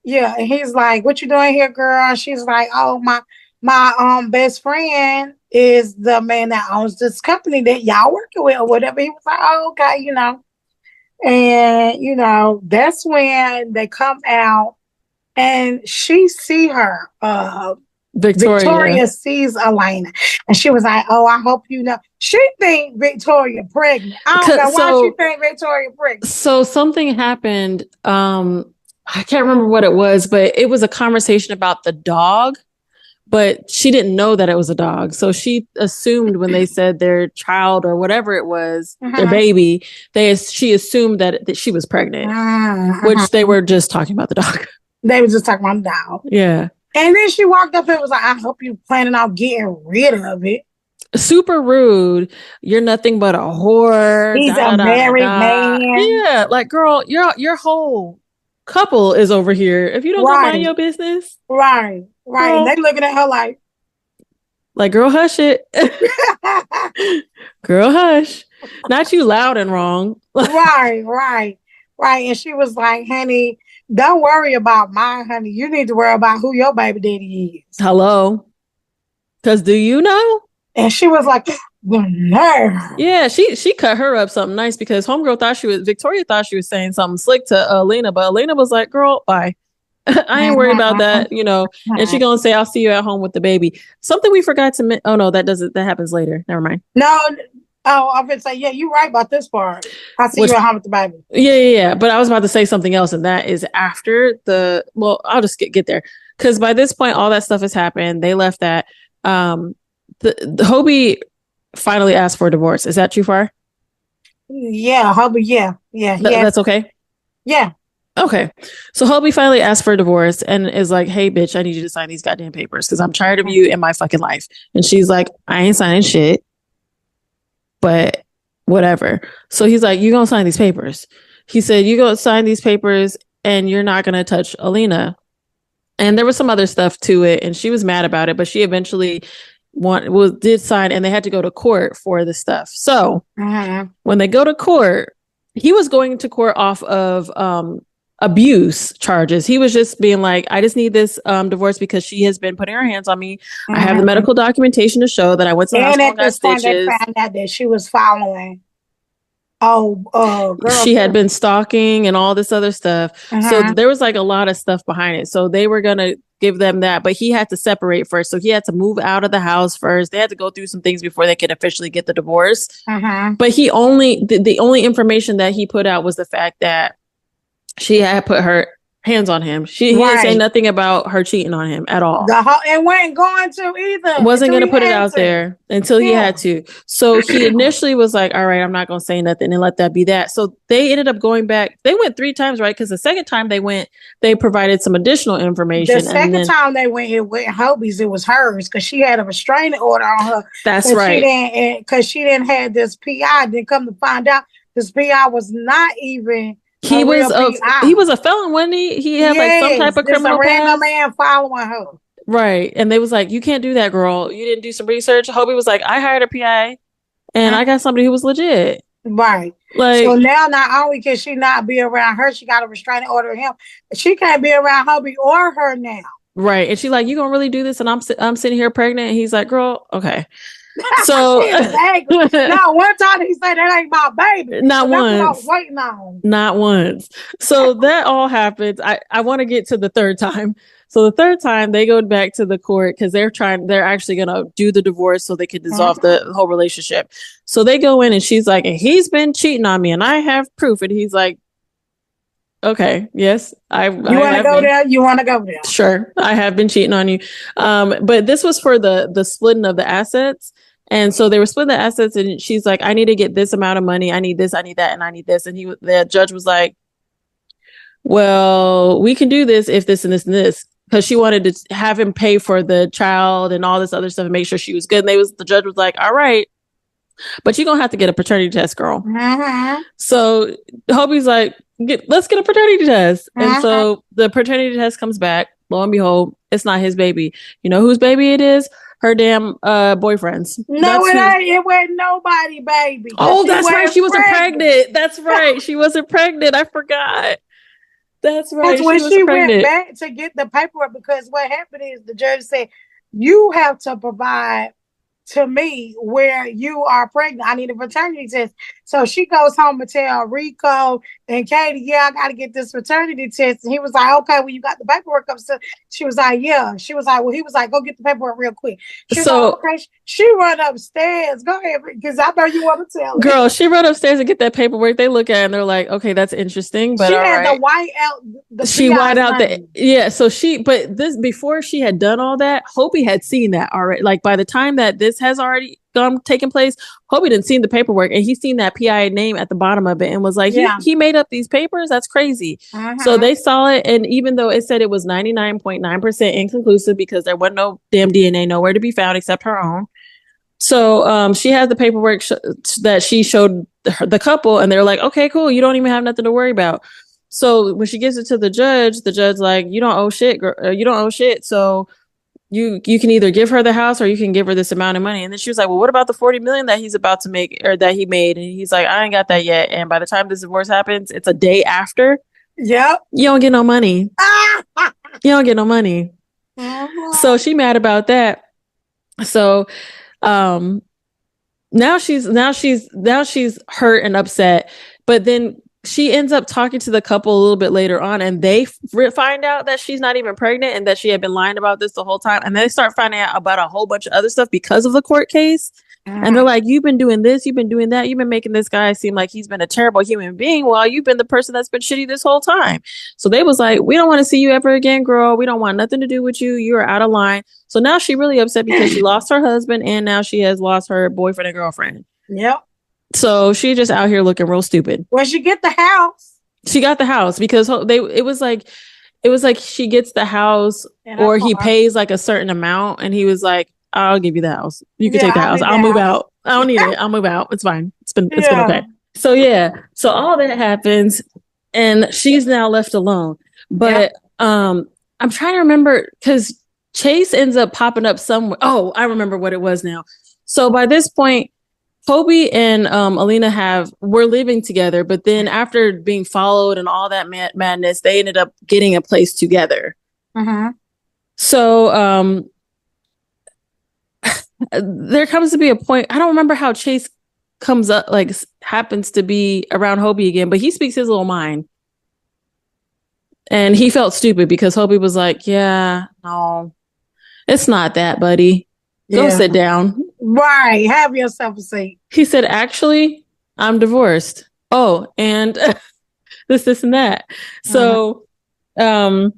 yeah, and he's like, what you doing here, girl? And she's like, oh, my best friend is the man that owns this company that y'all working with or whatever. He was like, oh, okay, And, that's when they come out and she see her. Victoria sees Elena. And she was like, oh, I hope you know. She think Victoria pregnant. I don't know why she think Victoria pregnant. So something happened. I can't remember what it was, but it was a conversation about the dog. But she didn't know that it was a dog. So she assumed when they said their child or whatever it was, their baby, she assumed that she was pregnant, which they were just talking about the dog. They were just talking about the dog. Yeah. And then she walked up and was like, I hope you're planning on getting rid of it. Super rude. You're nothing but a whore. He's a married man. Yeah. Like, girl, your whole couple is over here. If you don't go mind your business. Right. Right. And they looking at her like, girl, hush it. Girl, hush. Not you loud and wrong. Right. And she was like, honey, don't worry about mine, honey. You need to worry about who your baby daddy is. Hello. Because do you know? And she was like, the nerve. Yeah, she cut her up something nice because homegirl Victoria thought she was saying something slick to Elena, but Elena was like, girl, bye. I ain't worried about that, and she gonna say, I'll see you at home with the baby. Something we forgot to oh no, that happens later. Never mind. No, I'm gonna say, yeah, you're right about this part. I'll see you at home with the baby. Yeah. But I was about to say something else, and that is after I'll just get there. Because by this point, all that stuff has happened. They left that. the Hobie finally asked for a divorce. Is that too far? Yeah, Hobie. Yeah. That's okay. Yeah. Okay. So Hobie finally asked for a divorce and is like, "Hey, bitch, I need you to sign these goddamn papers because I'm tired of you in my fucking life." And she's like, "I ain't signing shit, but whatever." So he's like, "You gonna sign these papers?" He said, "You gonna sign these papers and you're not gonna touch Alina." And there was some other stuff to it, and she was mad about it, but she eventually did sign, and they had to go to court for the stuff. So when they go to court, he was going to court off of abuse charges. He was just being like, "I just need this divorce because she has been putting her hands on me. I have the medical documentation to show that I went to the hospital and got stitches." And at this point, they found out that she was following. Girl, she had been stalking and all this other stuff. So there was like a lot of stuff behind it. So they were going to give them that, but he had to separate first. So he had to move out of the house first. They had to go through some things before they could officially get the divorce. But he only, the only information that he put out was the fact that she had put her hands on him. He didn't say nothing about her cheating on him at all. And wasn't going to either. Wasn't going to put it out there until he had to. So he initially was like, "All right, I'm not going to say nothing," and let that be that. So they ended up going back. They went 3 times, right? Because the second time they went, they provided some additional information. The second time they went, it went Hobie's. It was hers because she had a restraining order on her. That's right. Because she didn't have this PI. Then come to find out, this PI was not even. He was a felon, wasn't he? He had like some type of criminal past. Random man following her. Right. And they was like, "You can't do that, girl. You didn't do some research." Hobie was like, "I hired a PI and I got somebody who was legit." Right. Like, so now not only can she not be around her, she got a restraining order of him. She can't be around Hobie or her now. Right. And she's like, "You gonna really do this?" And I'm sitting here pregnant. And he's like, "Girl, okay." So exactly. No, one time he said that ain't my baby. Not once. That's what I was waiting on. Not once. So that all happens. I want to get to the third time. So the third time they go back to the court because they're actually gonna do the divorce so they can dissolve the whole relationship. So they go in and she's like, "And he's been cheating on me and I have proof." And he's like, "Okay, yes, You want to go there? Sure, I have been cheating on you." But this was for the splitting of the assets. And so they were splitting the assets, and she's like, "I need to get this amount of money. I need this, I need that, and I need this." And the judge was like, "Well, we can do this if this and this and this," because she wanted to have him pay for the child and all this other stuff and make sure she was good. And the judge was like, "All right, but you're gonna have to get a paternity test, girl." So Hobie's like, "Let's get a paternity test." And so the paternity test comes back. Lo and behold, it's not his baby. You know whose baby it is? Her damn boyfriend's. No, it ain't. It wasn't nobody, baby. Oh, that's right. She wasn't pregnant. That's right. She wasn't pregnant. I forgot. That's right. That's when she went back to get the paperwork, because what happened is the judge said, "You have to provide to me where you are pregnant. I need a paternity test." So she goes home and tell Rico and Katie, "Yeah, I got to get this paternity test." And he was like, "Okay, well, you got the paperwork up." So she was like, "Yeah." She was like, "Well," he was like, "Go get the paperwork real quick." She was like, "Okay." She run upstairs. Go ahead, because I know you want to tell. Girl, she run upstairs and get that paperwork. They look at it and they're like, "Okay, that's interesting." But she had to white out. She white out so but this before she had done all that, Hobie had seen that already. Like by the time that this has already taken place, Hobie didn't see the paperwork, and he seen that PI name at the bottom of it and was like, he made up these papers. That's crazy. So they saw it, and even though it said it was 99.9% inconclusive because there wasn't no damn DNA nowhere to be found except her own. So she has the paperwork that she showed the couple, and they're like, "Okay, cool. You don't even have nothing to worry about." So when she gives it to the judge like, "You don't owe shit, girl. You don't owe shit. So you can either give her the house or you can give her this amount of money." And then she was like, "Well, what about the 40 million that he's about to make, or that he made?" And he's like, "I ain't got that yet. And by the time this divorce happens, it's a day after. Yep. You don't get no money. You don't get no money." So she mad about that. So now she's hurt and upset. But then she ends up talking to the couple a little bit later on, and they find out that she's not even pregnant and that she had been lying about this the whole time. And they start finding out about a whole bunch of other stuff because of the court case. And they're like, you've been doing this, you've been doing that, you've been making this guy seem like he's been a terrible human being while you've been the person that's been shitty this whole time. So they was like, we don't want to see you ever again, girl. We don't want nothing to do with you. You are out of line. So now she really upset because she lost her husband and now she has lost her boyfriend and girlfriend. Yep. So she just out here looking real stupid. Well, she get the house. She got the house because it was like she gets the house or he pays like a certain amount and he was like, I'll give you the house. You can take the house. I'll move out. I don't need it. I'll move out. It's fine. It's been okay. So yeah. So all that happens and she's now left alone. But I'm trying to remember because Chase ends up popping up somewhere. Oh, I remember what it was now. So by this point, Kobe and Alina were living together, but then after being followed and all that madness, they ended up getting a place together. So there comes to be a point. I don't remember how Chase comes up, like happens to be around Hobie again, but he speaks his little mind. And he felt stupid because Hobie was like, yeah, no, it's not that, buddy. Go sit down. Right. Have yourself a seat. He said, actually, I'm divorced. Oh, and this, and that. So, so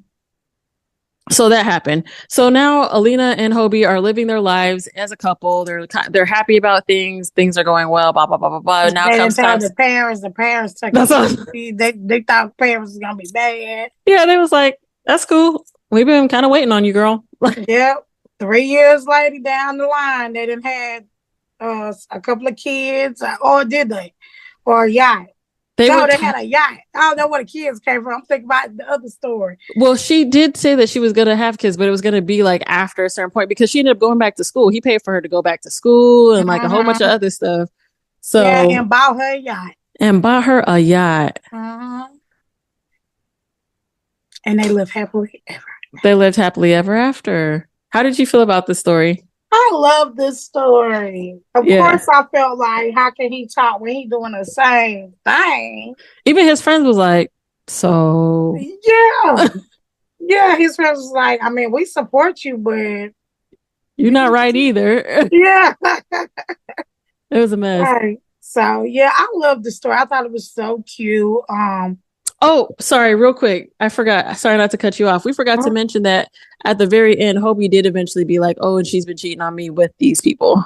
that happened. So now Alina and Hobie are living their lives as a couple. They're happy about things. Things are going well. Blah blah blah blah blah. Now they comes time. The parents took they thought parents was gonna be bad. Yeah, they was like, "That's cool. We've been kind of waiting on you, girl." Yep. 3 years later, down the line, they done had a couple of kids. Or did they? Or a yacht. They had a yacht. I don't know where the kids came from. I'm thinking about the other story. Well, she did say that she was going to have kids, but it was going to be like after a certain point because she ended up going back to school. He paid for her to go back to school and like a whole bunch of other stuff. So and bought her a yacht. And they lived happily ever. They lived happily ever after. How did you feel about this story? I love this story. Of course, I felt like, how can he talk when he doing the same thing? Even his friends was like, so... Yeah. Yeah, his friends was like, I mean, we support you, but... You're not right either. Yeah. It was a mess. Right. So, yeah, I love the story. I thought it was so cute. Oh, sorry, real quick. I forgot. Sorry not to cut you off. We forgot to mention that at the very end, Hobie did eventually be like, oh, and she's been cheating on me with these people.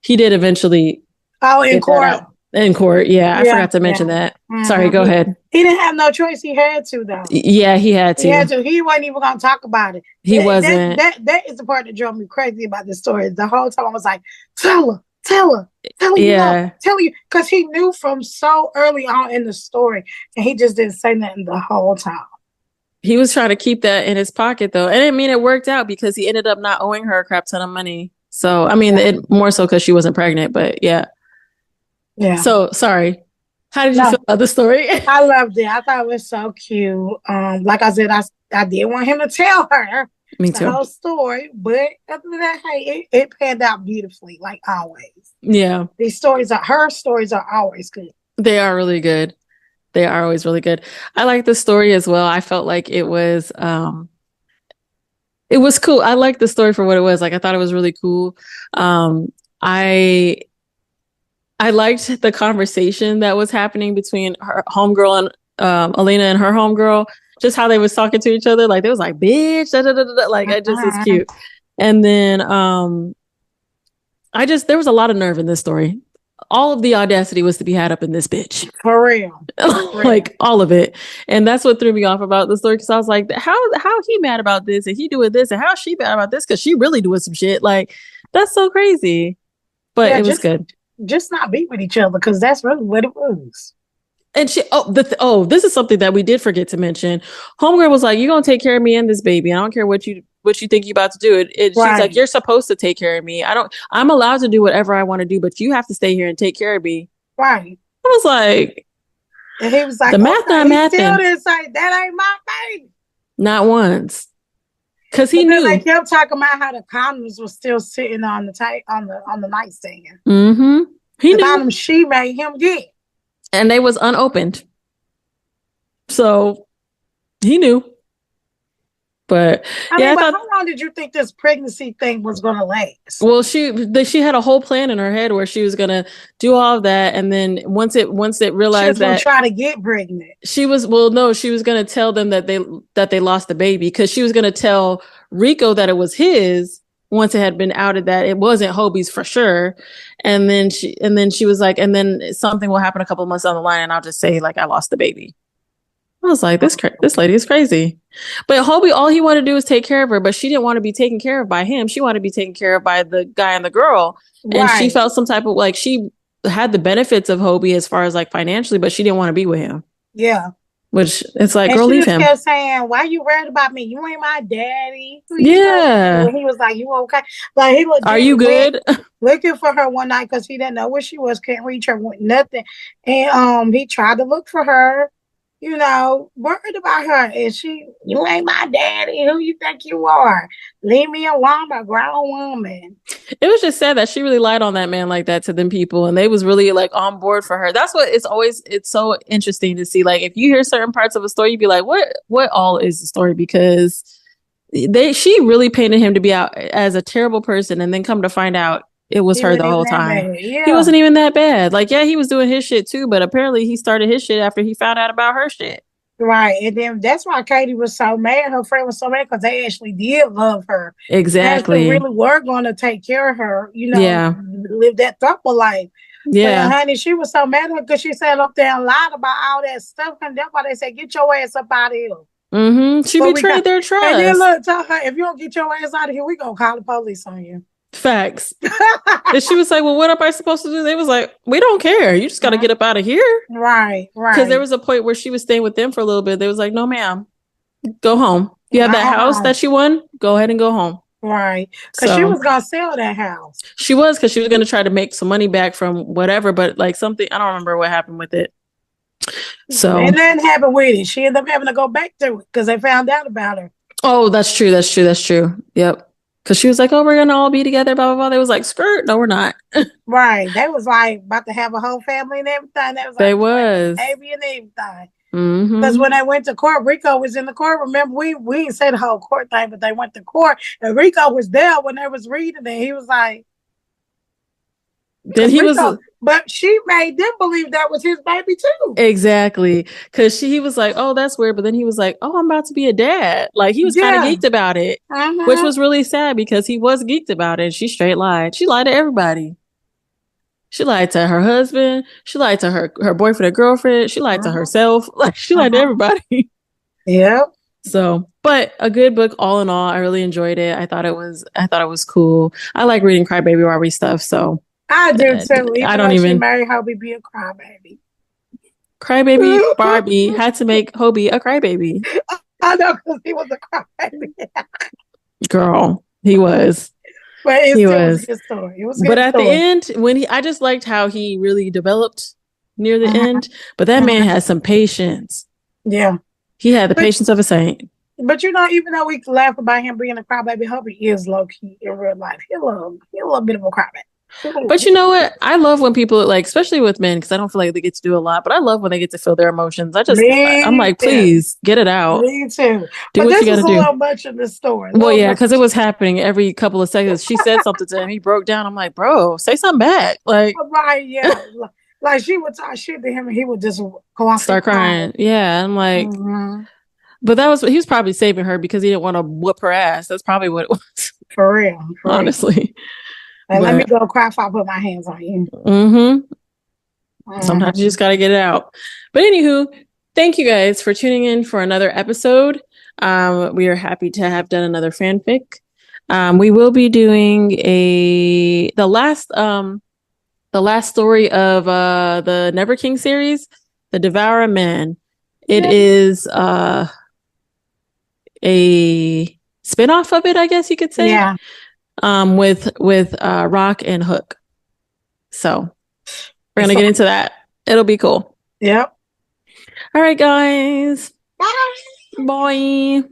He did eventually. Oh, in court. In court, yeah. I forgot to mention that. Sorry, go ahead. He didn't have no choice. He had to, though. Yeah, he had to. He wasn't even going to talk about it. He wasn't. That is the part that drove me crazy about the story. The whole time I was like, tell her. Tell you, because he knew from so early on in the story, and he just didn't say nothing the whole time. He was trying to keep that in his pocket, though, and I mean it worked out because he ended up not owing her a crap ton of money. So I mean, it more so because she wasn't pregnant, but yeah. So sorry. How did you feel about the story? I loved it. I thought it was so cute. Like I said, I did want him to tell her. Me too. The whole story, but other than that, hey, it panned out beautifully, like always. Yeah, her stories are always good. They are really good. They are always really good. I like the story as well. I felt like it was cool. I liked the story for what it was. Like I thought it was really cool. I liked the conversation that was happening between her homegirl and Alina and her homegirl. Just how they was talking to each other, like they was like, "Bitch," da, da, da, da. Like it just is cute. And then there was a lot of nerve in this story. All of the audacity was to be had up in this bitch. For real. Like all of it. And that's what threw me off about the story because I was like, how he mad about this and he doing this and how she mad about this because she really doing some shit. Like that's so crazy. But it was good. Just not be with each other because that's really what it was. And she, this is something that we did forget to mention. Homegirl was like, "You're gonna take care of me and this baby. I don't care what you think you about to do." She's like, "You're supposed to take care of me. I'm allowed to do whatever I want to do, but you have to stay here and take care of me." Right. I was like, and he was like, "The math not mathing." Still didn't say that ain't my baby. Not once, because he knew. They kept talking about how the condoms were still sitting on the on the nightstand. Mm-hmm. He knew. Condoms she made him get. And they was unopened. So he knew. But I thought, how long did you think this pregnancy thing was going to last? Well, she had a whole plan in her head where she was going to do all of that, and then once it realized she was that try to get pregnant, she was going to tell them that they lost the baby, because she was going to tell Rico that it was his once it had been outed that it wasn't Hobie's for sure, and then she was like, and then something will happen a couple of months down the line, and I'll just say like I lost the baby. I was like, this lady is crazy. But Hobie, all he wanted to do was take care of her, but she didn't want to be taken care of by him. She wanted to be taken care of by the guy and the girl. And she felt some type of like, she had the benefits of Hobie as far as like financially, but she didn't want to be with him. Yeah. Which it's like, and girl, leave him. She kept saying, why you worried about me? You ain't my daddy. Yeah. And he was like, you okay? Like, he was, are you good? Looking for her one night because he didn't know where she was, couldn't reach her with nothing. And he tried to look for her, worried about her. And you ain't my daddy. Who you think you are? Leave me alone, a grown woman. It was just sad that she really lied on that man like that to them people, and they was really like on board for her. That's what it's so interesting to see. Like, if you hear certain parts of a story, you'd be like, what all is the story? Because she really painted him to be out as a terrible person, and then come to find out it was her the whole time. Yeah. He wasn't even that bad. Like, yeah, he was doing his shit too, but apparently he started his shit after he found out about her shit. Right. And then that's why Katie was so mad. Her friend was so mad because they actually did love her. Exactly. They really were going to take care of her, live that double life. Yeah. But, honey, she was so mad because she sat up there and lied about all that stuff. And that's why they said, get your ass up out of here. Mm-hmm. She betrayed their trust. And then look, tell her, if you don't get your ass out of here, we're going to call the police on you. Facts. And she was like, well, what am I supposed to do? They was like, we don't care. You just got to get up out of here. Right. Because there was a point where she was staying with them for a little bit. They was like, no, ma'am, go home. You have that house that you won? Go ahead and go home. Right. Because she was going to sell that house. She was, because she was going to try to make some money back from whatever. But like something, I don't remember what happened with it. So. And then happened with it. She ended up having to go back to it because they found out about her. Oh, that's true. Yep. Because she was like, oh, we're going to all be together, blah, blah, blah. They was like, skirt. No, we're not. Right. They was like about to have a whole family and everything. They was baby and everything. Because when they went to court, Rico was in the court. Remember, we didn't say the whole court thing, but they went to court. And Rico was there when they was reading it. He was like... Then but she made them believe that was his baby too. Exactly. Because he was like, oh, that's weird. But then he was like, oh, I'm about to be a dad. Like, he was kind of geeked about it, which was really sad because he was geeked about it. She straight lied. She lied to everybody. She lied to her husband. She lied to her boyfriend and girlfriend. She lied to herself. Like, she lied to everybody. Yep. So, but a good book all in all. I really enjoyed it. I thought it was cool. I like reading Crybaby.barbie stuff. So I do too. I don't even. She married Hobie be a crybaby. Crybaby.barbie had to make Hobie a crybaby. I know, because he was a crybaby. Girl, he was. But it was a good story. It was. But at the end, I just liked how he really developed near the end. But that man had some patience. Yeah, he had the patience of a saint. But even though we laugh about him being a crybaby, Hobie is low key in real life. He a little bit of a crybaby. But you know what? I love when people, like, especially with men, because I don't feel like they get to do a lot, but I love when they get to feel their emotions. I'm like, please get it out. Me too. Do what you got to do. A little much of the story. Well, yeah, because it was happening every couple of seconds. She said something to him. He broke down. I'm like, bro, say something back. Like, right, yeah. Like, she would talk shit to him and he would just go off, start crying. Yeah, I'm like, but he was probably saving her because he didn't want to whoop her ass. That's probably what it was. For real. Honestly. Like, let me go cry if I put my hands on you. Sometimes you just got to get it out. But anywho, thank you guys for tuning in for another episode. We are happy to have done another fanfic. We will be doing the last story of the Never King series, The Devourer Men. It is a spinoff of it, I guess you could say. Yeah. With Rock and Hook. So we're gonna get into that. It'll be cool. Yep. All right, guys. Bye. Bye.